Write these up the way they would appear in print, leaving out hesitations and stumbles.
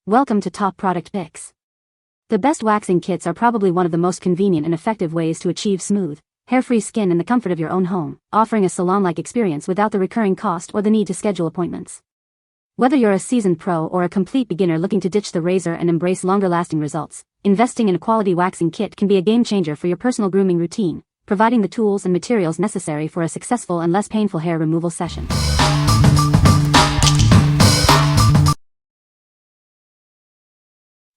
Welcome to Top Product Picks. The best waxing kits are probably one of the most convenient and effective ways to achieve smooth, hair-free skin in the comfort of your own home, offering a salon-like experience without the recurring cost or the need to schedule appointments. Whether you're a seasoned pro or a complete beginner looking to ditch the razor and embrace longer-lasting results, investing in a quality waxing kit can be a game-changer for your personal grooming routine, providing the tools and materials necessary for a successful and less painful hair removal session.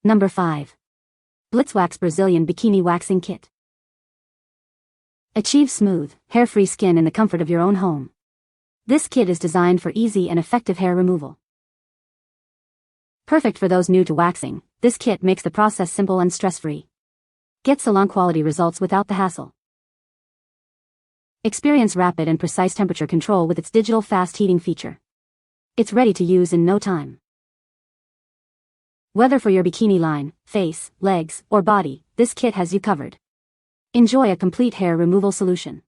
Number 5. BLITZWAX Brazilian Bikini Waxing Kit. Achieve smooth, hair-free skin in the comfort of your own home. This kit is designed for easy and effective hair removal. Perfect for those new to waxing, this kit makes the process simple and stress-free. Get salon-quality results without the hassle. Experience rapid and precise temperature control with its digital fast heating feature. It's ready to use in no time. Whether for your bikini line, face, legs, or body, this kit has you covered. Enjoy a complete hair removal solution.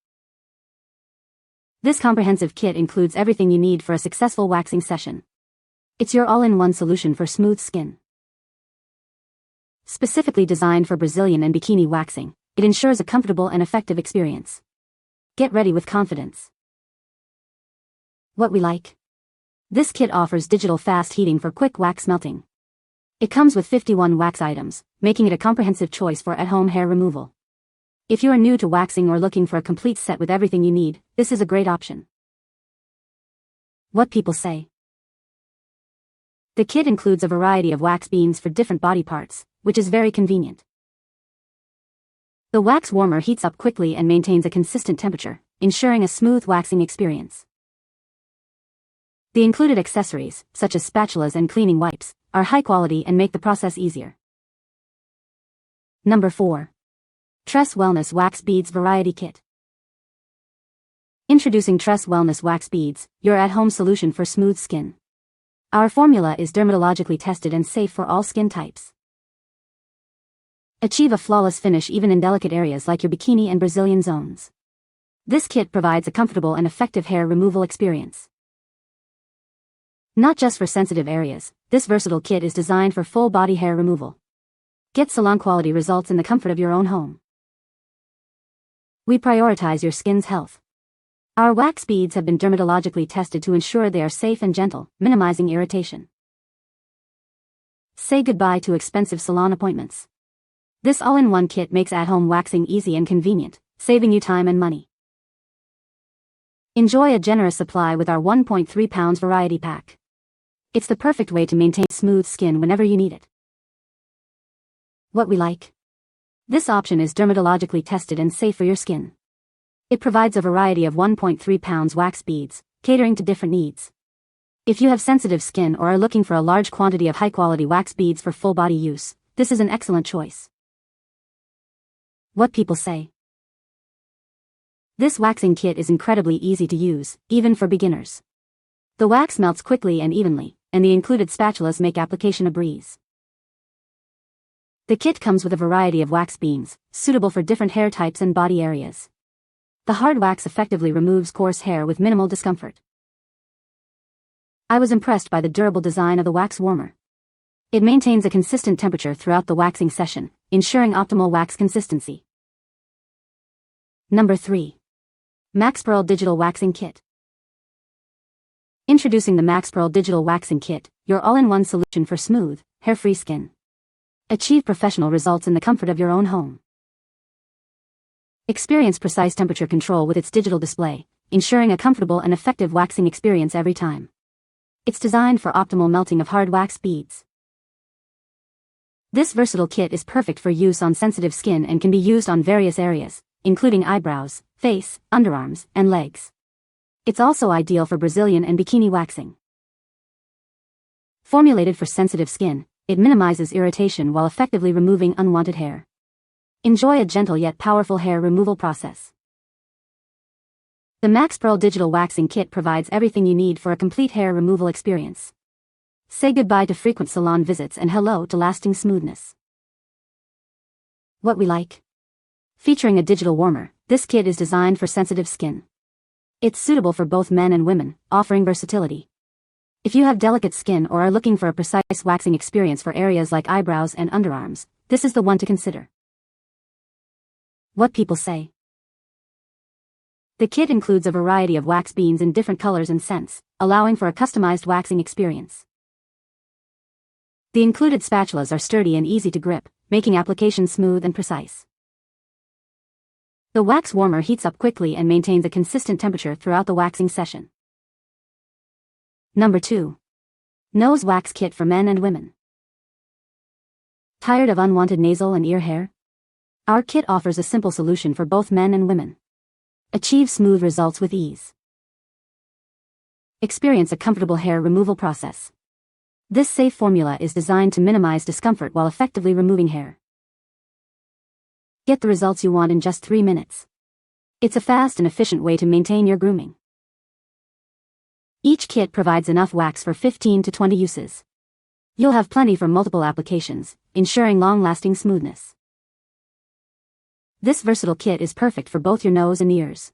This comprehensive kit includes everything you need for a successful waxing session. It's your all-in-one solution for smooth skin. Specifically designed for Brazilian and bikini waxing, it ensures a comfortable and effective experience. Get ready with confidence. What we like. This kit offers digital fast heating for quick wax melting. It comes with 51 wax items, making it a comprehensive choice for at-home hair removal. If you are new to waxing or looking for a complete set with everything you need, this is a great option. What people say. The kit includes a variety of wax beans for different body parts, which is very convenient. The wax warmer heats up quickly and maintains a consistent temperature, ensuring a smooth waxing experience. The included accessories, such as spatulas and cleaning wipes, are high quality and make the process easier. Number 4. Tress Wellness Wax Beads Variety Kit. Introducing Tress Wellness Wax Beads, your at-home solution for smooth skin. Our formula is dermatologically tested and safe for all skin types. Achieve a flawless finish even in delicate areas like your bikini and Brazilian zones. This kit provides a comfortable and effective hair removal experience. Not just for sensitive areas, this versatile kit is designed for full-body hair removal. Get salon-quality results in the comfort of your own home. We prioritize your skin's health. Our wax beads have been dermatologically tested to ensure they are safe and gentle, minimizing irritation. Say goodbye to expensive salon appointments. This all-in-one kit makes at-home waxing easy and convenient, saving you time and money. Enjoy a generous supply with our 1.3 pounds variety pack. It's the perfect way to maintain smooth skin whenever you need it. What we like. This option is dermatologically tested and safe for your skin. It provides a variety of 1.3 pounds wax beads, catering to different needs. If you have sensitive skin or are looking for a large quantity of high-quality wax beads for full-body use, this is an excellent choice. What people say. This waxing kit is incredibly easy to use, even for beginners. The wax melts quickly and evenly, and the included spatulas make application a breeze. The kit comes with a variety of wax beans, suitable for different hair types and body areas. The hard wax effectively removes coarse hair with minimal discomfort. I was impressed by the durable design of the wax warmer. It maintains a consistent temperature throughout the waxing session, ensuring optimal wax consistency. Number 3. Maxpearl Digital Waxing Kit. Introducing the Maxpearl Digital Waxing Kit, your all-in-one solution for smooth, hair-free skin. Achieve professional results in the comfort of your own home. Experience precise temperature control with its digital display, ensuring a comfortable and effective waxing experience every time. It's designed for optimal melting of hard wax beads. This versatile kit is perfect for use on sensitive skin and can be used on various areas, including eyebrows, face, underarms, and legs. It's also ideal for Brazilian and bikini waxing. Formulated for sensitive skin, it minimizes irritation while effectively removing unwanted hair. Enjoy a gentle yet powerful hair removal process. The Maxpearl Digital Waxing Kit provides everything you need for a complete hair removal experience. Say goodbye to frequent salon visits and hello to lasting smoothness. What we like. Featuring a digital warmer, this kit is designed for sensitive skin. It's suitable for both men and women, offering versatility. If you have delicate skin or are looking for a precise waxing experience for areas like eyebrows and underarms, this is the one to consider. What people say. The kit includes a variety of wax beans in different colors and scents, allowing for a customized waxing experience. The included spatulas are sturdy and easy to grip, making application smooth and precise. The wax warmer heats up quickly and maintains a consistent temperature throughout the waxing session. Number 2. Nose Wax Kit for Men and Women. Tired of unwanted nasal and ear hair? Our kit offers a simple solution for both men and women. Achieve smooth results with ease. Experience a comfortable hair removal process. This safe formula is designed to minimize discomfort while effectively removing hair. Get the results you want in just 3 minutes. It's a fast and efficient way to maintain your grooming. Each kit provides enough wax for 15 to 20 uses. You'll have plenty for multiple applications, ensuring long-lasting smoothness. This versatile kit is perfect for both your nose and ears.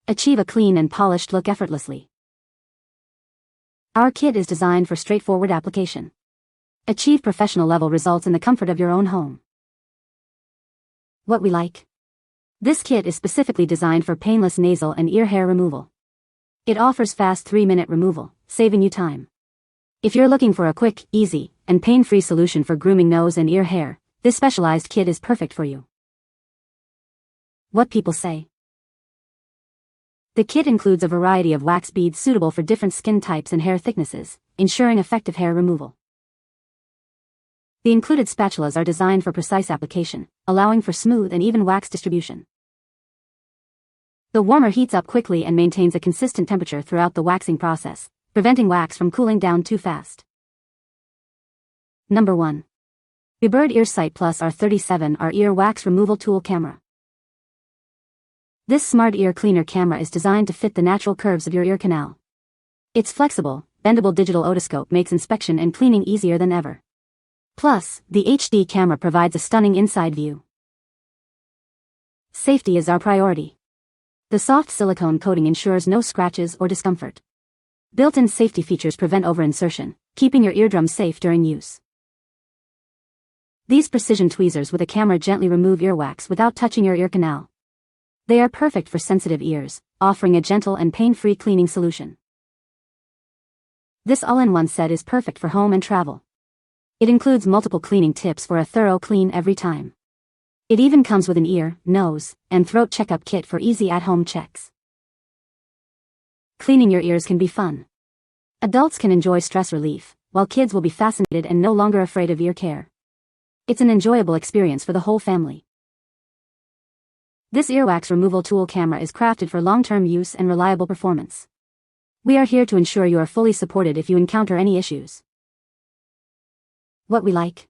Achieve a clean and polished look effortlessly. Our kit is designed for straightforward application. Achieve professional-level results in the comfort of your own home. What we like. This kit is specifically designed for painless nasal and ear hair removal. It offers fast 3-minute removal, saving you time. If you're looking for a quick, easy, and pain-free solution for grooming nose and ear hair, this specialized kit is perfect for you. What people say. The kit includes a variety of wax beads suitable for different skin types and hair thicknesses, ensuring effective hair removal. The included spatulas are designed for precise application, allowing for smooth and even wax distribution. The warmer heats up quickly and maintains a consistent temperature throughout the waxing process, preventing wax from cooling down too fast. Number 1. Bebird Earsight Plus R37 Ear Wax Removal Tool Camera. This smart ear cleaner camera is designed to fit the natural curves of your ear canal. Its flexible, bendable digital otoscope makes inspection and cleaning easier than ever. Plus, the HD camera provides a stunning inside view. Safety is our priority. The soft silicone coating ensures no scratches or discomfort. Built-in safety features prevent over-insertion, keeping your eardrum safe during use. These precision tweezers with a camera gently remove earwax without touching your ear canal. They are perfect for sensitive ears, offering a gentle and pain-free cleaning solution. This all-in-one set is perfect for home and travel. It includes multiple cleaning tips for a thorough clean every time. It even comes with an ear, nose, and throat checkup kit for easy at-home checks. Cleaning your ears can be fun. Adults can enjoy stress relief, while kids will be fascinated and no longer afraid of ear care. It's an enjoyable experience for the whole family. This earwax removal tool camera is crafted for long-term use and reliable performance. We are here to ensure you are fully supported if you encounter any issues. What we like.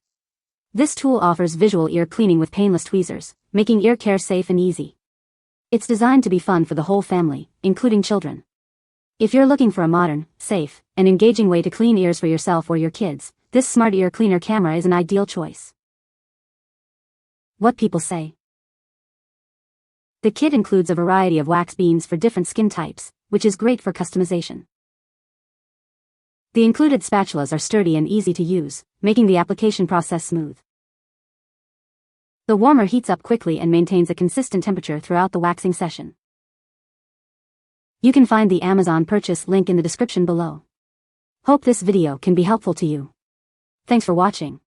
This tool offers visual ear cleaning with painless tweezers, making ear care safe and easy. It's designed to be fun for the whole family, including children. If you're looking for a modern, safe, and engaging way to clean ears for yourself or your kids, this smart ear cleaner camera is an ideal choice. What people say. The kit includes a variety of wax beans for different skin types, which is great for customization. The included spatulas are sturdy and easy to use, making the application process smooth. The warmer heats up quickly and maintains a consistent temperature throughout the waxing session. You can find the Amazon purchase link in the description below. Hope this video can be helpful to you. Thanks for watching.